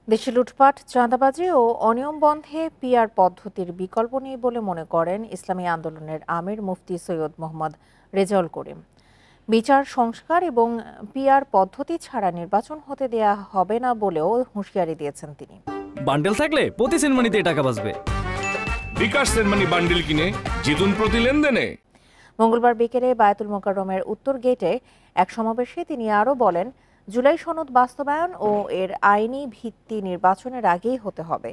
দেশে লুটপাট, চাঁদাবাজি ও অনিয়ম বন্ধে পিআর পদ্ধতির বিকল্প নেই বলে মনে করেন ইসলামী আন্দোলনের আমির মুফতি সৈয়দ মোহাম্মদ রেজাউল করিম। বিচার সংস্কার এবং পিআর পদ্ধতি ছাড়া নির্বাচন হতে দেয়া হবে না বলেও হুঁশিয়ারি দিয়েছেন তিনি। বান্ডেল থাকলে প্রতি সেনমানিতে টাকা বাঁচবে। বিকাশ সেনমানি বান্ডেল কিনে জিতুন প্রতি লেনদেনে। মঙ্গলবার বিকেলে বায়তুল মোকাররমের উত্তর গেটে এক সমাবেশে তিনি আরও বলেন, জুলাই সনদ বাস্তবায়ন ও এর আইনি ভিত্তি নির্বাচনের আগেই হতে হবে।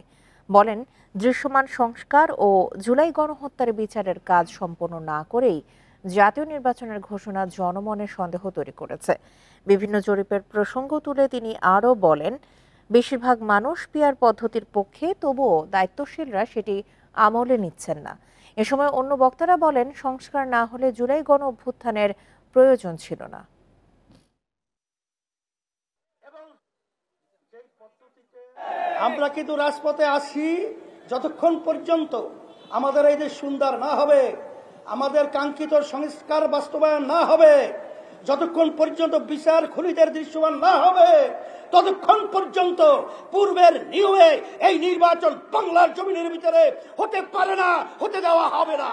বলেন, দৃশ্যমান সংস্কার ও জুলাই গণহত্যার বিচারের কাজ সম্পন্ন না করেই জাতীয় নির্বাচনের ঘোষণা জনমনে সন্দেহ তৈরি করেছে। বিভিন্ন জরিপের প্রসঙ্গ তুলে তিনি আরও বলেন, বেশিরভাগ মানুষ পিআর পদ্ধতির পক্ষে, তবুও দায়িত্বশীলরা সেটি আমলে নিচ্ছেন না। এ সময় অন্য বক্তারা বলেন, সংস্কার না হলে জুলাই গণ অভ্যুত্থানের প্রয়োজন ছিল না। আমরা কিন্তু রাজপথে আসি যতক্ষণ পর্যন্ত আমাদের এই যে সুন্দর না হবে, আমাদের কাঙ্ক্ষিত সংস্কার বাস্তবায়ন না হবে, যতক্ষণ পর্যন্ত বিচার খুনিদের দৃশ্যমান না হবে, ততক্ষণ পর্যন্ত পূর্বের নিয়মে এই নির্বাচন বাংলার জমিনের ভিতরে হতে পারে না, হতে দেওয়া হবে না।